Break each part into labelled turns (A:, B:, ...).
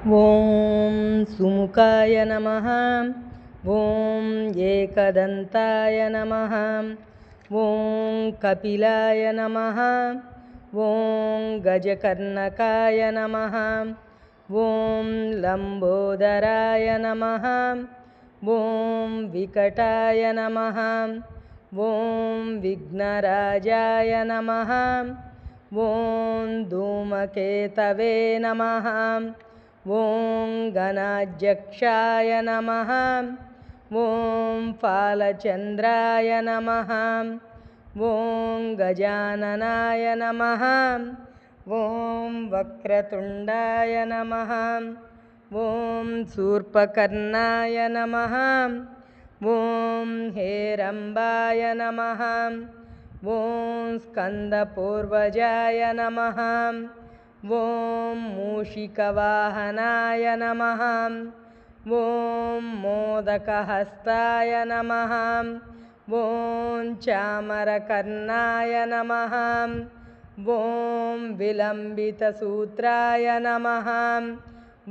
A: ಓಂ ಸುಮುಖಾಯ ನಮಃ. ಓಂ ಏಕದಂತಾಯ ನಮಃ. ಓಂ ಕಪಿಲಾಯ ನಮಃ. ಓಂ ಗಜಕರ್ಣಕಾಯ ನಮಃ. ಓಂ ಲಂಬೋದರಾಯ ನಮಃ. ಓಂ ವಿಕಟಾಯ ನಮಃ. ಓಂ ವಿಘ್ನರಾಜಾಯ ನಮಃ. ಓಂ ಧೂಮಕೇತವೇ ನಮಃ. ಓಂ ಗಣಾಧ್ಯಕ್ಷಾಯ ನಮಃ. ಓಂ ಫಾಲಚಂದ್ರಾಯ ನಮಃ. ಓಂ ಗಜಾನನಾಯ ನಮಃ. ಓಂ ವಕ್ರತುಂಡಾಯ ನಮಃ. ಓಂ ಶೂರ್ಪಕರ್ಣಾಯ ನಮಃ. ಓಂ ಹೇರಂಬಾಯ ನಮಃ. ಓಂ ಸ್ಕಂದಪೂರ್ವಜಾಯ ನಮಃ. ಓಂ ಮೂಷಿಕವಾಹನಾಯ ನಮಃ. ಓಂ ಮೋದಕಹಸ್ತಾಯ ನಮಃ. ಓಂ ಚಾಮರಕರ್ಣಾಯ ನಮಃ. ಓಂ ವಿಲಂಬಿತಸೂತ್ರಾಯ ನಮಃ.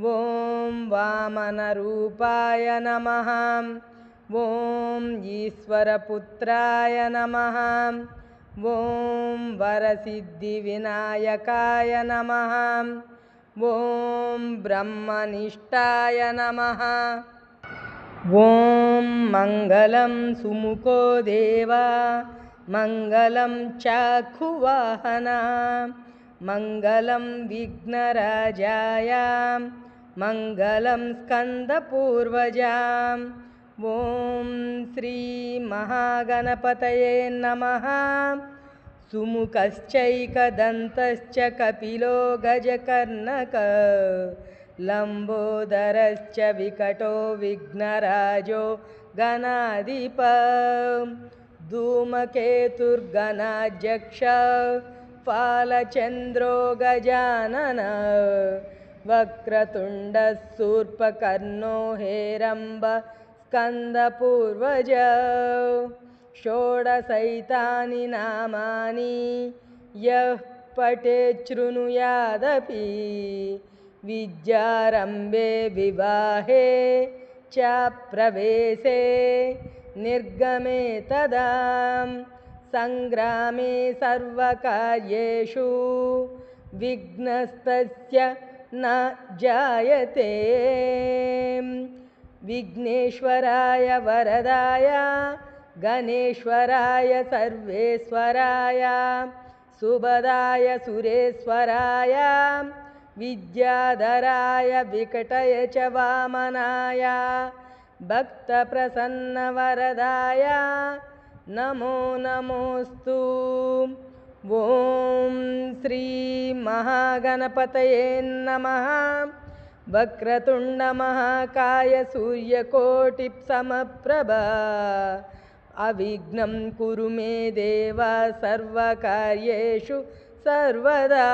A: ಓಂ ವಾಮನರೂಪಾಯ ನಮಃ. ಓಂ ಈಶ್ವರಪುತ್ರಾಯ ನಮಃ. ಓಂ ವರಸಿದ್ಧಿವಿನಾಯಕಾಯ ನಮಃ. ಓಂ ಬ್ರಹ್ಮನಿಷ್ಠಾಯ ನಮಃ. ಓಂ ಮಂಗಲಂ ಸುಮುಖೋ ದೇವ ಮಂಗಲಂ ಚಾಕ್ಷುವಾಹನ ಮಂಗಲಂ ವಿಘ್ನರಾಜಾಯ ಮಂಗಲಂ ಸ್ಕಂದಪೂರ್ವಜ. ಓಂ ಶ್ರೀ ಮಹಾಗಣಪತಯೇ ನಮಃ. ಸುಮುಖಶ್ಚೈಕದಂತಶ್ಚ ಕಪಿಲೋ ಗಜಕರ್ಣಕ ಲಂಬೋದರಶ್ಚ ವಿಕಟೋ ವಿಘ್ನರಾಜೋ ಗಣಾಧಿಪ. ಧೂಮಕೇತುರ್ಗಣಾಧ್ಯಕ್ಷ ಫಾಲಚಂದ್ರೋ ಗಜಾನನ. ವಕ್ರತುಂಡಃ ಶೂರ್ಪಕರ್ಣೋ ಹೇರಂಬ ಸ್ಕಂದಪೂರ್ವಜ. ಷೋಡಶೈತಾನಿ ನಾಮಾನಿ ಯಃ ಪಠೇತ್ ಶೃಣುಯಾದಪಿ. ವಿದ್ಯಾರಂಭೆ ವಿವಾಹೇ ಚ ಪ್ರವೇಶೇ ನಿರ್ಗಮೇ ತದಾ. ಸಂಗ್ರಾಮೇ ಸರ್ವಕಾರ್ಯೇಷು ವಿಘ್ನಸ್ತಸ್ಯ ನ ಜಾಯತೆ. ವಿಘ್ನೇಶ್ವರಾಯ ವರದಾಯ ಗಣೇಶ್ವರಾಯ ಸರ್ವೇಶ್ವರಾಯ ಸುಭದಾಯ ಸುರೇಶ್ವರಾಯ ವಿದ್ಯಾಧರಾಯ ವಿಕಟಯ ಚ ವಾಮನಾಯ ಭಕ್ತಪ್ರಸನ್ನವರದಾಯ ನಮೋ ನಮೋಸ್ತು. ಓಂ ಶ್ರೀ ಮಹಾಗಣಪತಯೇ ನಮಃ. ವಕ್ರತುಂಡ ಮಹಾಕಾಯ ಸೂರ್ಯಕೋಟಿಸಮಪ್ರಭಾ. ಅವಿಘ್ನಂ ಕುರು ಮೇ ದೇವ ಸರ್ವಕಾರ್ಯೇಷು ಸರ್ವದಾ.